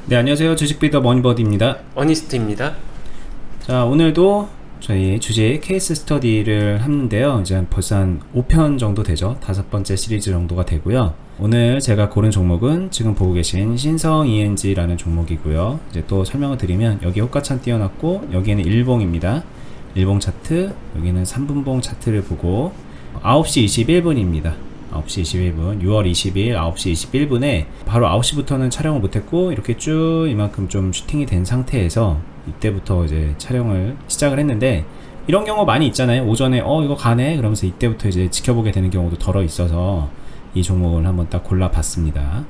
네, 안녕하세요. 주식비더 머니버디입니다. 어니스트입니다. 자, 오늘도 저희 주제 케이스 스터디를 하는데요. 이제 벌써 한 5편 정도 되죠. 5번째 시리즈 정도가 되고요. 오늘 제가 고른 종목은 지금 보고 계신 신성 ENG라는 종목이고요. 이제 또 설명을 드리면 여기 호가창 띄워놨고 여기는 일봉입니다. 일봉 차트, 여기는 3분봉 차트를 보고 9시 21분입니다. 9시 21분, 6월 20일 9시 21분에 바로 9시부터는 촬영을 못했고 이렇게 쭉 이만큼 좀 슈팅이 된 상태에서 이때부터 이제 촬영을 시작을 했는데, 이런 경우 많이 있잖아요. 오전에 이거 가네 그러면서 이때부터 이제 지켜보게 되는 경우도 덜어 있어서 이 종목을 한번 딱 골라봤습니다.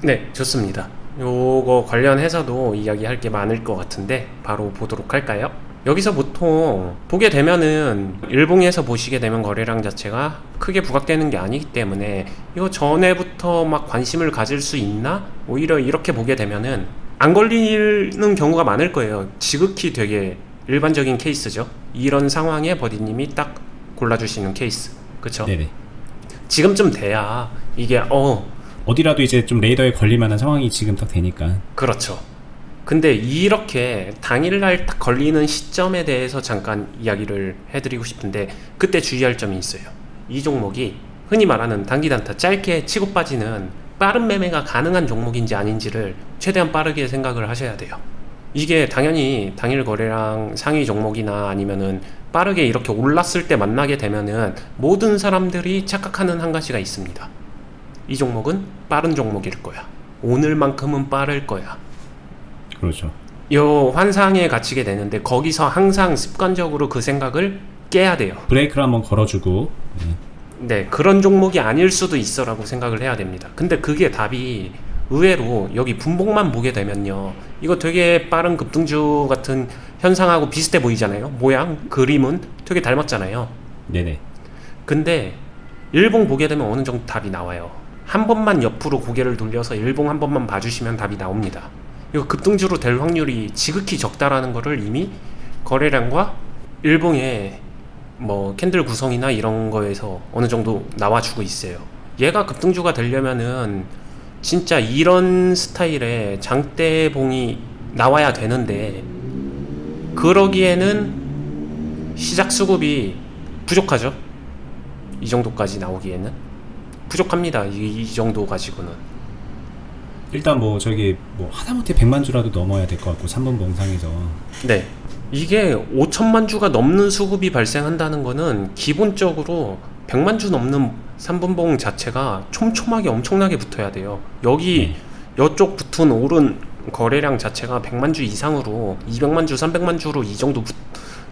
네, 좋습니다. 요거 관련해서도 이야기할 게 많을 것 같은데 바로 보도록 할까요? 여기서 보통 보게 되면은 일봉에서 보시게 되면 거래량 자체가 크게 부각되는 게 아니기 때문에 이거 전에부터 막 관심을 가질 수 있나? 오히려 이렇게 보게 되면은 안 걸리는 경우가 많을 거예요. 지극히 되게 일반적인 케이스죠. 이런 상황에 버디님이 딱 골라주시는 케이스, 그쵸? 네네. 지금쯤 돼야 이게 어디라도 이제 좀 레이더에 걸릴 만한 상황이 지금 딱 되니까. 그렇죠. 근데 이렇게 당일날 딱 걸리는 시점에 대해서 잠깐 이야기를 해드리고 싶은데, 그때 주의할 점이 있어요. 이 종목이 흔히 말하는 단기단타 짧게 치고 빠지는 빠른 매매가 가능한 종목인지 아닌지를 최대한 빠르게 생각을 하셔야 돼요. 이게 당연히 당일 거래량 상위 종목이나 아니면은 빠르게 이렇게 올랐을 때 만나게 되면은 모든 사람들이 착각하는 한 가지가 있습니다. 이 종목은 빠른 종목일 거야. 오늘만큼은 빠를 거야. 그렇죠. 요 환상에 갇히게 되는데, 거기서 항상 습관적으로 그 생각을 깨야 돼요. 브레이크를 한번 걸어주고. 네, 그런 종목이 아닐 수도 있어 라고 생각을 해야 됩니다. 근데 그게 답이 의외로 여기 분봉만 보게 되면요, 이거 되게 빠른 급등주 같은 현상하고 비슷해 보이잖아요. 모양, 그림은 되게 닮았잖아요. 네네. 근데 일봉 보게 되면 어느 정도 답이 나와요. 한 번만 옆으로 고개를 돌려서 일봉 한 번만 봐주시면 답이 나옵니다. 이거 급등주로 될 확률이 지극히 적다라는 거를 이미 거래량과 일봉의 뭐 캔들 구성이나 이런 거에서 어느 정도 나와주고 있어요. 얘가 급등주가 되려면은 진짜 이런 스타일의 장대봉이 나와야 되는데, 그러기에는 시작 수급이 부족하죠. 이 정도까지 나오기에는 부족합니다. 이 정도 가지고는. 일단 뭐 저기 뭐 하다못해 100만 주라도 넘어야 될 것 같고 3분 봉상에서. 네, 이게 5천만 주가 넘는 수급이 발생한다는 거는 기본적으로 100만 주 넘는 3분봉 자체가 촘촘하게 엄청나게 붙어야 돼요. 여기 이쪽 붙은 오른 거래량 자체가 100만 주 이상으로 200만 주 300만 주로 이 정도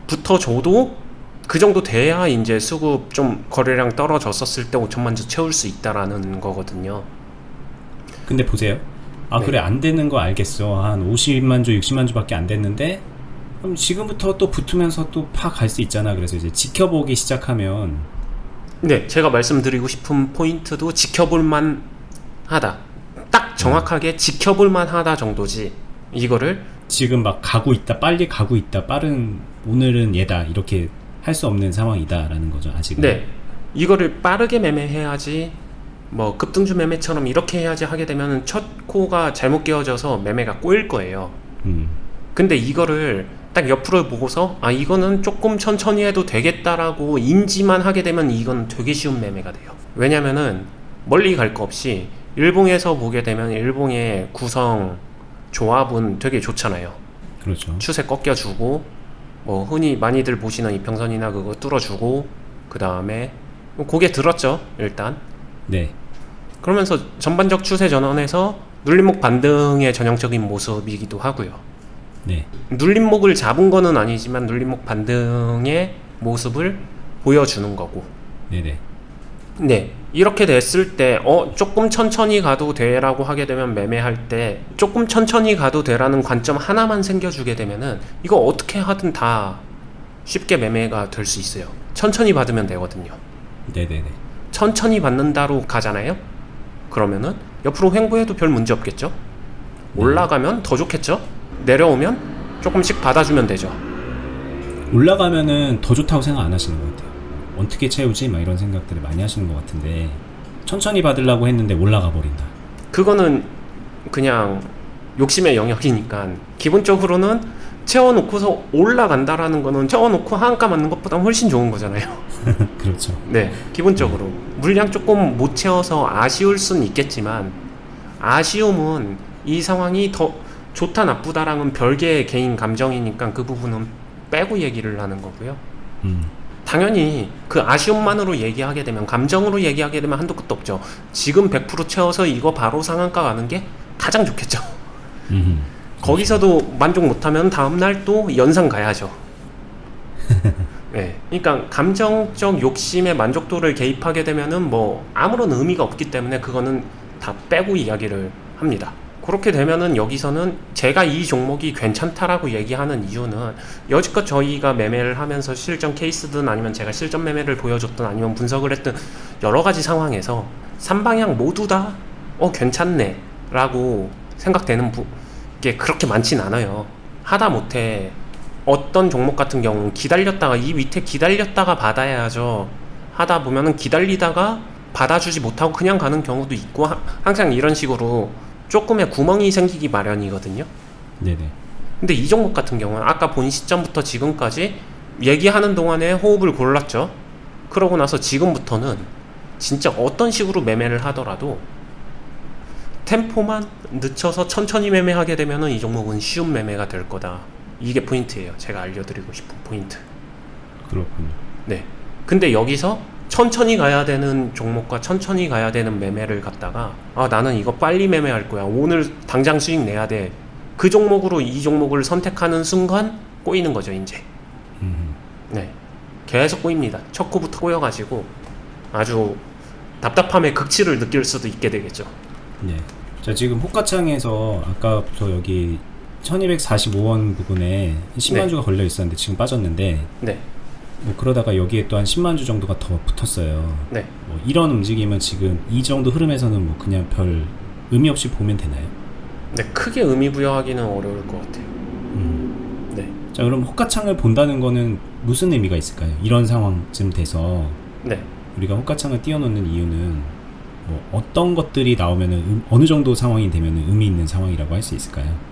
붙어줘도 그 정도 돼야 이제 수급 좀 거래량 떨어졌었을 때 5천만 주 채울 수 있다라는 거거든요. 근데 보세요. 네. 그래, 안 되는 거 알겠어. 한 50만 주 60만 주밖에 안 됐는데 그럼 지금부터 또 붙으면서 또 파 갈 수 있잖아. 그래서 이제 지켜보기 시작하면. 네, 제가 말씀드리고 싶은 포인트도 지켜볼만 하다, 딱 정확하게 지켜볼만 하다 정도지, 이거를 지금 막 가고 있다, 빨리 가고 있다, 빠른 오늘은 얘다 이렇게 할 수 없는 상황이다 라는 거죠, 아직은. 네, 이거를 빠르게 매매해야지, 뭐 급등주 매매처럼 이렇게 해야지 하게 되면 첫 코가 잘못 끼워져서 매매가 꼬일 거예요. 근데 이거를 딱 옆으로 보고서 이거는 조금 천천히 해도 되겠다라고 인지만 하게 되면 이건 되게 쉬운 매매가 돼요. 왜냐면은 멀리 갈 거 없이 일봉에서 보게 되면 일봉의 구성 조합은 되게 좋잖아요. 그렇죠. 추세 꺾여주고, 뭐 흔히 많이들 보시는 이평선이나 그거 뚫어주고, 그 다음에 고개 들었죠 일단. 네. 그러면서 전반적 추세 전환에서 눌림목 반등의 전형적인 모습이기도 하고요. 네. 눌림목을 잡은 거는 아니지만 눌림목 반등의 모습을 보여주는 거고. 네네. 네, 이렇게 됐을 때 조금 천천히 가도 돼 라고 하게 되면, 매매할 때 조금 천천히 가도 돼 라는 관점 하나만 생겨주게 되면은 이거 어떻게 하든 다 쉽게 매매가 될 수 있어요. 천천히 받으면 되거든요. 네네네. 천천히 받는다로 가잖아요. 그러면은 옆으로 횡보해도 별 문제 없겠죠. 올라가면 더 좋겠죠. 내려오면 조금씩 받아주면 되죠. 올라가면은 더 좋다고 생각 안 하시는 것 같아요. 어떻게 채우지? 막 이런 생각들을 많이 하시는 것 같은데, 천천히 받으려고 했는데 올라가 버린다. 그거는 그냥 욕심의 영역이니까 기본적으로는 채워놓고서 올라간다라는 거는 채워놓고 하한가 맞는 것보다 훨씬 좋은 거잖아요. 그렇죠. 네, 기본적으로 물량 조금 못 채워서 아쉬울 수는 있겠지만 아쉬움은 이 상황이 더 좋다 나쁘다랑은 별개의 개인 감정이니까 그 부분은 빼고 얘기를 하는 거고요. 당연히 그 아쉬움만으로 얘기하게 되면 감정으로 얘기하게 되면 한도 끝도 없죠. 지금 100% 채워서 이거 바로 상한가 가는 게 가장 좋겠죠. 거기서도 만족 못하면 다음날 또 연상 가야죠. 네, 그러니까 감정적 욕심의 만족도를 개입하게 되면은 뭐 아무런 의미가 없기 때문에 그거는 다 빼고 이야기를 합니다. 그렇게 되면은 여기서는 제가 이 종목이 괜찮다라고 얘기하는 이유는 여지껏 저희가 매매를 하면서 실전 케이스든 아니면 제가 실전 매매를 보여줬든 아니면 분석을 했든 여러 가지 상황에서 3방향 모두 다 괜찮네 라고 생각되는 게 그렇게 많진 않아요. 하다못해 어떤 종목 같은 경우는 기다렸다가 이 밑에 기다렸다가 받아야죠 하다 보면은 기다리다가 받아주지 못하고 그냥 가는 경우도 있고 항상 이런 식으로 조금의 구멍이 생기기 마련이거든요. 네네. 근데 이 종목 같은 경우는 아까 본 시점부터 지금까지 얘기하는 동안에 호흡을 골랐죠. 그러고 나서 지금부터는 진짜 어떤 식으로 매매를 하더라도 템포만 늦춰서 천천히 매매하게 되면은 이 종목은 쉬운 매매가 될 거다. 이게 포인트예요. 제가 알려드리고 싶은 포인트. 그렇군요. 네. 근데 여기서 천천히 가야 되는 종목과 천천히 가야 되는 매매를 갖다가 나는 이거 빨리 매매할 거야. 오늘 당장 수익 내야 돼. 그 종목으로 이 종목을 선택하는 순간 꼬이는 거죠, 이제. 네. 계속 꼬입니다. 첫 코부터 꼬여가지고 아주 답답함의 극치를 느낄 수도 있게 되겠죠. 네. 자, 지금 호가창에서 아까부터 여기 1245원 부분에 10만 주가 걸려 있었는데 지금 빠졌는데 네. 뭐 그러다가 여기에 또 한 10만 주 정도가 더 붙었어요. 네. 뭐 이런 움직임은 지금 이 정도 흐름에서는 뭐 그냥 별 의미 없이 보면 되나요? 네, 크게 의미 부여하기는 어려울 것 같아요. 네. 자, 그럼 호가창을 본다는 거는 무슨 의미가 있을까요? 이런 상황쯤 돼서 네. 우리가 호가창을 띄워놓는 이유는 뭐 어떤 것들이 나오면은 어느 정도 상황이 되면 의미 있는 상황이라고 할 수 있을까요?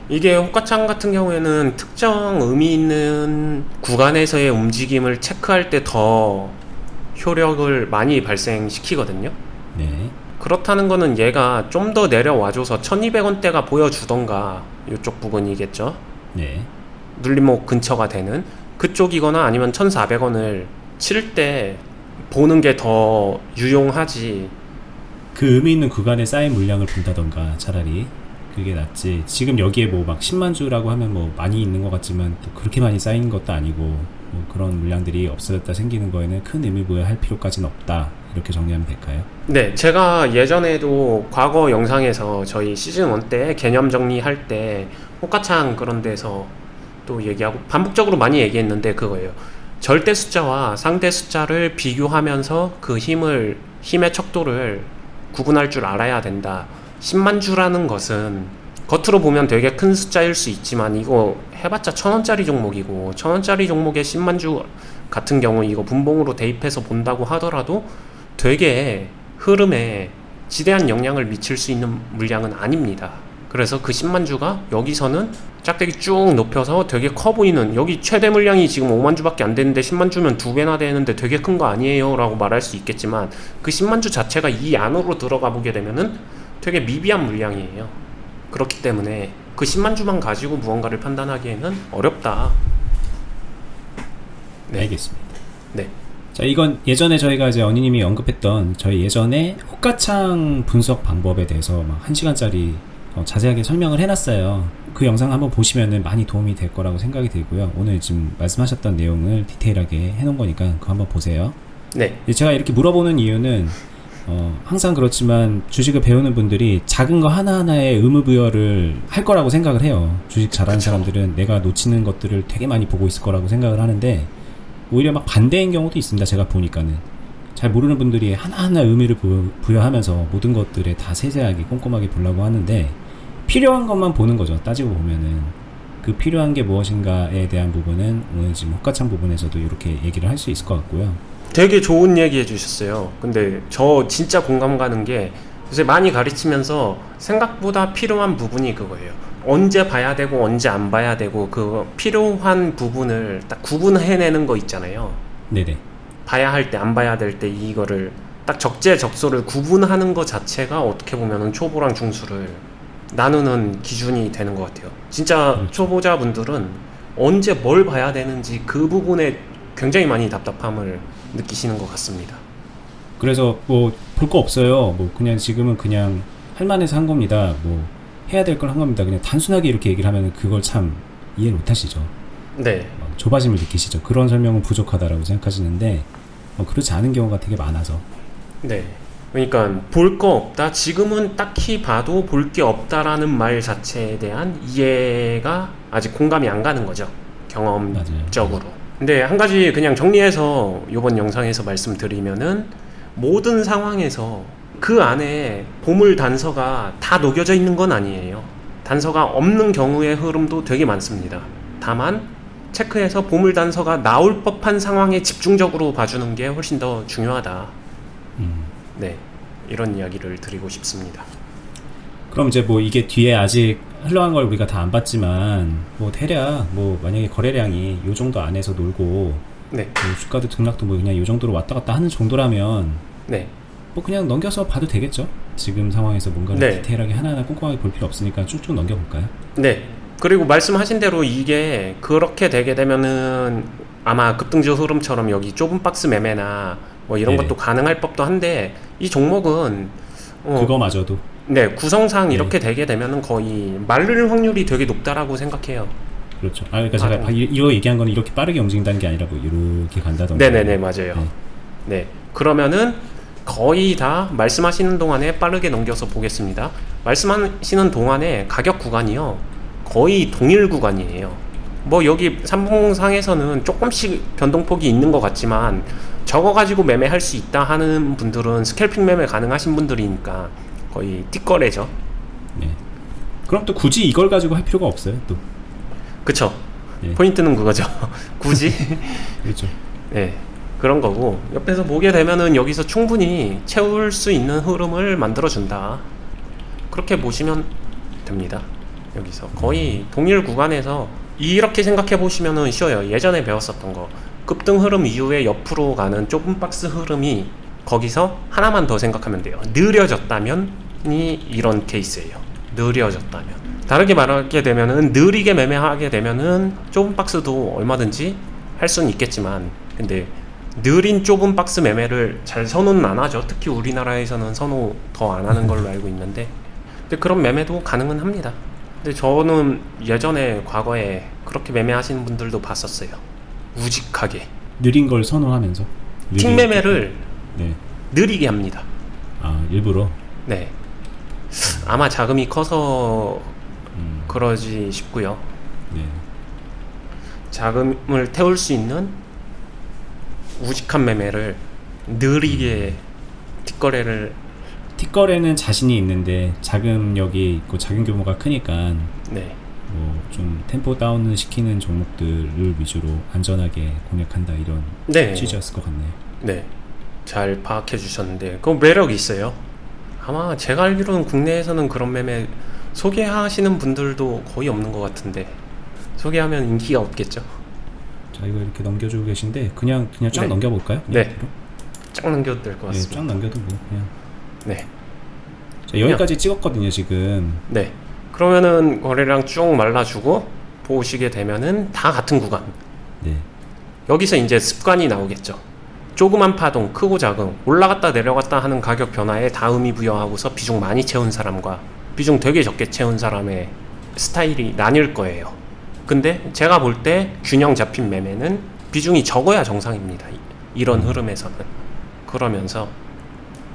이게 호가창 같은 경우에는 특정 의미 있는 구간에서의 움직임을 체크할 때 더 효력을 많이 발생시키거든요. 네. 그렇다는 거는 얘가 좀 더 내려와줘서 1200원대가 보여주던가 이쪽 부분이겠죠. 네. 눌림목 근처가 되는 그쪽이거나 아니면 1400원을 칠 때 보는 게 더 유용하지. 그 의미 있는 구간에 쌓인 물량을 본다던가 차라리 그게 낫지. 지금 여기에 뭐 막 10만 주라고 하면 뭐 많이 있는 것 같지만 또 그렇게 많이 쌓인 것도 아니고 뭐 그런 물량들이 없어졌다 생기는 거에는 큰 의미 부여할 필요까지는 없다. 이렇게 정리하면 될까요? 네, 제가 예전에도 과거 영상에서 저희 시즌 1 때 개념 정리할 때 호가창 그런 데서 또 얘기하고 반복적으로 많이 얘기했는데 그거예요. 절대 숫자와 상대 숫자를 비교하면서 그 힘의 척도를 구분할 줄 알아야 된다. 10만 주라는 것은 겉으로 보면 되게 큰 숫자일 수 있지만 이거 해봤자 1000원짜리 종목이고 1000원짜리 종목에 10만 주 같은 경우 이거 분봉으로 대입해서 본다고 하더라도 되게 흐름에 지대한 영향을 미칠 수 있는 물량은 아닙니다. 그래서 그 10만 주가 여기서는 짝대기 쭉 높여서 되게 커 보이는, 여기 최대 물량이 지금 5만 주밖에 안 되는데 10만 주면 2배나 되는데 되게 큰 거 아니에요 라고 말할 수 있겠지만 그 10만 주 자체가 이 안으로 들어가 보게 되면은 되게 미비한 물량이에요. 그렇기 때문에 그 10만 주만 가지고 무언가를 판단하기에는 어렵다. 네. 알겠습니다. 네. 자, 이건 예전에 저희가 이제 언니님이 언급했던 저희 예전에 호가창 분석 방법에 대해서 막 1시간짜리 자세하게 설명을 해놨어요. 그 영상 한번 보시면은 많이 도움이 될 거라고 생각이 들고요. 오늘 지금 말씀하셨던 내용을 디테일하게 해놓은 거니까 그거 한번 보세요. 네. 제가 이렇게 물어보는 이유는 항상 그렇지만 주식을 배우는 분들이 작은 거 하나하나에 의무부여를 할 거라고 생각을 해요. 주식 잘하는 그쵸. 사람들은 내가 놓치는 것들을 되게 많이 보고 있을 거라고 생각을 하는데 오히려 막 반대인 경우도 있습니다. 제가 보니까는 잘 모르는 분들이 하나하나 의미를 부여하면서 모든 것들에 다 세세하게 꼼꼼하게 보려고 하는데 필요한 것만 보는 거죠. 따지고 보면은 그 필요한 게 무엇인가에 대한 부분은 오늘 지금 호가창 부분에서도 이렇게 얘기를 할 수 있을 것 같고요. 되게 좋은 얘기 해주셨어요. 근데 저 진짜 공감 가는 게 그래서 많이 가르치면서 생각보다 필요한 부분이 그거예요. 언제 봐야 되고 언제 안 봐야 되고 그 필요한 부분을 딱 구분해내는 거 있잖아요. 네네. 봐야 할 때 안 봐야 될 때 이거를 딱 적재적소를 구분하는 것 자체가 어떻게 보면은 초보랑 중수를 나누는 기준이 되는 것 같아요. 진짜 초보자분들은 언제 뭘 봐야 되는지 그 부분에 굉장히 많이 답답함을 느끼시는 것 같습니다. 그래서 뭐 볼 거 없어요. 뭐 그냥 지금은 그냥 할 만해서 한 겁니다. 뭐 해야 될 걸 한 겁니다. 그냥 단순하게 이렇게 얘기를 하면 그걸 참 이해를 못 하시죠. 네. 조바심을 느끼시죠. 그런 설명은 부족하다라고 생각하시는데 그렇지 않은 경우가 되게 많아서. 네. 그러니까 볼 거 없다. 지금은 딱히 봐도 볼 게 없다라는 말 자체에 대한 이해가 아직 공감이 안 가는 거죠. 경험적으로. 맞아요. 근데 한 가지 그냥 정리해서 이번 영상에서 말씀드리면은 모든 상황에서 그 안에 보물 단서가 다 녹여져 있는 건 아니에요. 단서가 없는 경우의 흐름도 되게 많습니다. 다만 체크해서 보물 단서가 나올 법한 상황에 집중적으로 봐주는 게 훨씬 더 중요하다. 네, 이런 이야기를 드리고 싶습니다. 그럼 이제 뭐 이게 뒤에 아직 흘러간 걸 우리가 다 안 봤지만 뭐 대략 뭐 만약에 거래량이 요 정도 안에서 놀고 네. 뭐 주가도 등락도 뭐 그냥 요 정도로 왔다 갔다 하는 정도라면 네. 뭐 그냥 넘겨서 봐도 되겠죠? 지금 상황에서 뭔가를 네. 디테일하게 하나하나 꼼꼼하게 볼 필요 없으니까 쭉쭉 넘겨볼까요? 네. 그리고 말씀하신 대로 이게 그렇게 되게 되면은 아마 급등주 흐름처럼 여기 좁은 박스 매매나 뭐 이런 네네. 것도 가능할 법도 한데 이 종목은 그거마저도 네, 구성상 네. 이렇게 되게 되면은 거의 말릴 확률이 되게 높다라고 생각해요. 그렇죠. 그러니까 제가 이거 얘기한 거는 이렇게 빠르게 움직인다는 게 아니라고 이렇게 간다던가. 네네네, 맞아요. 네. 네, 그러면은 거의 다 말씀하시는 동안에 빠르게 넘겨서 보겠습니다. 말씀하시는 동안에 가격 구간이요 거의 동일 구간이에요. 뭐 여기 삼봉상에서는 조금씩 변동폭이 있는 것 같지만 저거 가지고 매매할 수 있다 하는 분들은 스캘핑 매매 가능하신 분들이니까 거의 띠거래죠. 네. 그럼 또 굳이 이걸 가지고 할 필요가 없어요. 또. 그쵸. 네. 포인트는 그거죠. 굳이. 그렇죠. 네. 그런 거고 옆에서 보게 되면은 여기서 충분히 채울 수 있는 흐름을 만들어준다. 그렇게 보시면 됩니다. 여기서 거의 동일 구간에서 이렇게 생각해 보시면은 쉬워요. 예전에 배웠었던 거 급등 흐름 이후에 옆으로 가는 좁은 박스 흐름이 거기서 하나만 더 생각하면 돼요. 느려졌다면이 이런 케이스예요. 느려졌다면 다르게 말하게 되면은 느리게 매매하게 되면은 좁은 박스도 얼마든지 할 수는 있겠지만 근데 느린 좁은 박스 매매를 잘 선호는 안 하죠. 특히 우리나라에서는 선호 더 안 하는 걸로 알고 있는데 근데 그런 매매도 가능은 합니다. 근데 저는 예전에 과거에 그렇게 매매하시는 분들도 봤었어요. 우직하게 느린 걸 선호하면서 틱 매매를 네. 느리게 합니다. 아 일부러. 네. 아마 자금이 커서 그러지 싶고요. 네. 자금을 태울 수 있는 우직한 매매를 느리게 틱거래를 틱거래는 자신이 있는데 자금력이 있고 자금 규모가 크니까 네. 뭐 좀 템포 다운을 시키는 종목들을 위주로 안전하게 공략한다 이런 네. 취지였을 것 같네요. 네. 잘 파악해 주셨는데 그 매력이 있어요. 아마 제가 알기로는 국내에서는 그런 매매 소개하시는 분들도 거의 없는 것 같은데 소개하면 인기가 없겠죠. 자 이거 이렇게 넘겨주고 계신데 그냥 쫙 네. 넘겨볼까요? 네. 쫙 넘겨도 될 것 네, 같습니다. 쫙 넘겨도 뭐 그냥. 네. 자, 여기까지 찍었거든요 지금. 네. 그러면은 거래량 쭉 말라주고 보시게 되면은 다 같은 구간. 네. 여기서 이제 습관이 나오겠죠. 조그만 파동, 크고 작은, 올라갔다 내려갔다 하는 가격 변화에 다 의미 부여하고서 비중 많이 채운 사람과 비중 되게 적게 채운 사람의 스타일이 나뉠 거예요. 근데 제가 볼 때 균형 잡힌 매매는 비중이 적어야 정상입니다. 이런 흐름에서는. 그러면서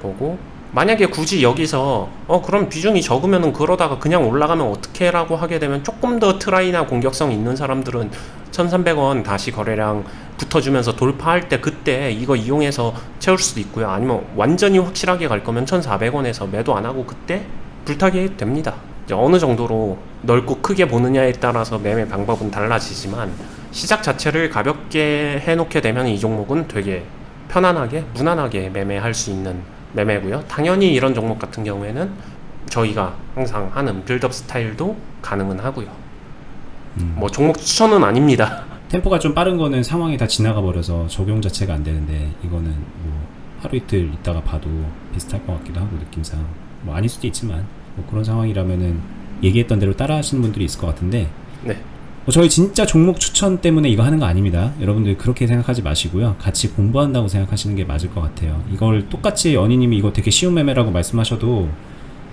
보고 만약에 굳이 여기서 그럼 비중이 적으면은 그러다가 그냥 올라가면 어떻게 라고 하게 되면 조금 더 트라이나 공격성 있는 사람들은 1300원 다시 거래량 붙어주면서 돌파할 때 그때 이거 이용해서 채울 수도 있고요. 아니면 완전히 확실하게 갈 거면 1400원에서 매도 안 하고 그때 불타게 됩니다. 이제 어느 정도로 넓고 크게 보느냐에 따라서 매매 방법은 달라지지만 시작 자체를 가볍게 해놓게 되면 이 종목은 되게 편안하게 무난하게 매매할 수 있는 매매고요. 당연히 이런 종목 같은 경우에는 저희가 항상 하는 빌드업 스타일도 가능은 하고요. 뭐 종목 추천은 아닙니다. 템포가 좀 빠른 거는 상황이 다 지나가 버려서 적용 자체가 안 되는데, 이거는 뭐 하루 이틀 있다가 봐도 비슷할 것 같기도 하고, 느낌상 뭐 아닐 수도 있지만 뭐 그런 상황이라면은 얘기했던 대로 따라 하시는 분들이 있을 것 같은데, 네. 저희 진짜 종목 추천 때문에 이거 하는 거 아닙니다. 여러분들 그렇게 생각하지 마시고요. 같이 공부한다고 생각하시는 게 맞을 것 같아요. 이걸 똑같이 언니님이 이거 되게 쉬운 매매라고 말씀하셔도,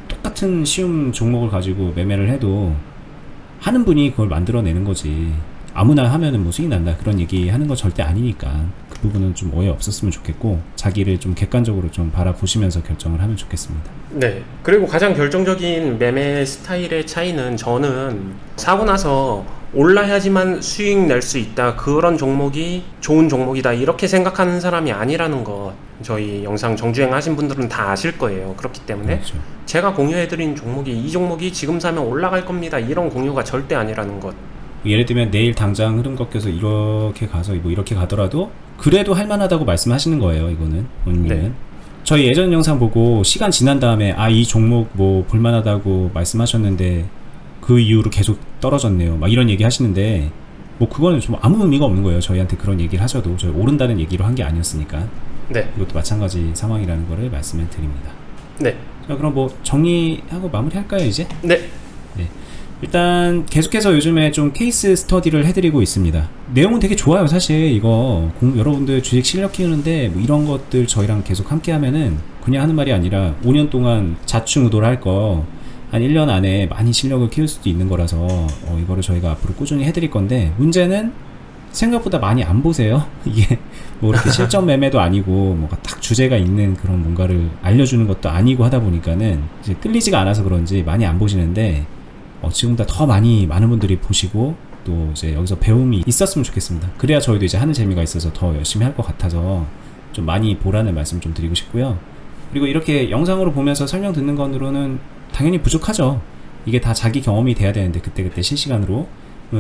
똑같은 쉬운 종목을 가지고 매매를 해도 하는 분이 그걸 만들어내는 거지, 아무나 하면은 뭐 수익 난다 그런 얘기 하는 거 절대 아니니까, 그 부분은 좀 오해 없었으면 좋겠고, 자기를 좀 객관적으로 좀 바라보시면서 결정을 하면 좋겠습니다. 네. 그리고 가장 결정적인 매매 스타일의 차이는, 저는 사고 나서 올라야지만 수익 낼 수 있다, 그런 종목이 좋은 종목이다, 이렇게 생각하는 사람이 아니라는 것, 저희 영상 정주행 하신 분들은 다 아실 거예요. 그렇기 때문에 그렇죠. 제가 공유해드린 종목이 이 종목이 지금 사면 올라갈 겁니다, 이런 공유가 절대 아니라는 것. 예를 들면 내일 당장 흐름 꺾여서 이렇게 가서 뭐 이렇게 가더라도 그래도 할만하다고 말씀하시는 거예요, 이거는 본인은. 네. 저희 예전 영상 보고 시간 지난 다음에 이 종목 뭐 볼만하다고 말씀하셨는데 그 이후로 계속 떨어졌네요, 막 이런 얘기 하시는데, 뭐 그거는 좀 아무 의미가 없는 거예요. 저희한테 그런 얘기를 하셔도 저희 오른다는 얘기로 한 게 아니었으니까. 네. 이것도 마찬가지 상황이라는 거를 말씀을 드립니다. 네. 자, 그럼 뭐 정리하고 마무리할까요, 이제? 네. 네. 일단 계속해서 요즘에 좀 케이스 스터디를 해드리고 있습니다. 내용은 되게 좋아요, 사실. 이거 여러분들 주식 실력 키우는데 뭐 이런 것들 저희랑 계속 함께 하면은, 그냥 하는 말이 아니라 5년 동안 자충우돌 할 거 한 1년 안에 많이 실력을 키울 수도 있는 거라서 이거를 저희가 앞으로 꾸준히 해드릴 건데, 문제는 생각보다 많이 안 보세요. 이게 뭐 이렇게 실전 매매도 아니고 뭔가 딱 주제가 있는 그런 뭔가를 알려주는 것도 아니고 하다 보니까는 이제 끌리지가 않아서 그런지 많이 안 보시는데, 지금보다 더 많은 분들이 보시고 또 이제 여기서 배움이 있었으면 좋겠습니다. 그래야 저희도 이제 하는 재미가 있어서 더 열심히 할 것 같아서 좀 많이 보라는 말씀 좀 드리고 싶고요. 그리고 이렇게 영상으로 보면서 설명 듣는 것으로는 당연히 부족하죠. 이게 다 자기 경험이 돼야 되는데, 그때그때 실시간으로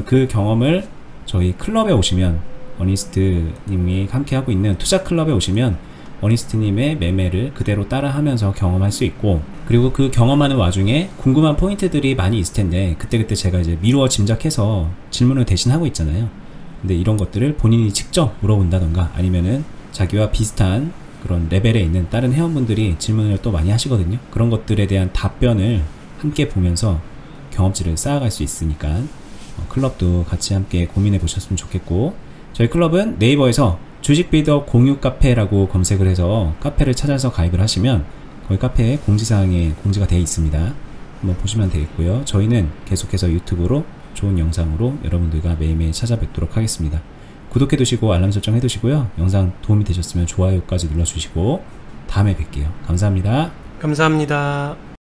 그 경험을 저희 클럽에 오시면, 어니스트님이 함께 하고 있는 투자 클럽에 오시면 어니스트님의 매매를 그대로 따라하면서 경험할 수 있고, 그리고 그 경험하는 와중에 궁금한 포인트들이 많이 있을 텐데 그때그때 제가 이제 미루어 짐작해서 질문을 대신 하고 있잖아요. 근데 이런 것들을 본인이 직접 물어본다던가, 아니면은 자기와 비슷한 그런 레벨에 있는 다른 회원분들이 질문을 또 많이 하시거든요. 그런 것들에 대한 답변을 함께 보면서 경험치를 쌓아갈 수 있으니까 클럽도 같이 함께 고민해 보셨으면 좋겠고, 저희 클럽은 네이버에서 주식 빌더 공유 카페라고 검색을 해서 카페를 찾아서 가입을 하시면 거기 카페에 공지사항에 공지가 되어 있습니다. 한번 보시면 되겠고요. 저희는 계속해서 유튜브로 좋은 영상으로 여러분들과 매일매일 찾아뵙도록 하겠습니다. 구독해 두시고 알람 설정 해 두시고요. 영상 도움이 되셨으면 좋아요까지 눌러주시고 다음에 뵐게요. 감사합니다. 감사합니다.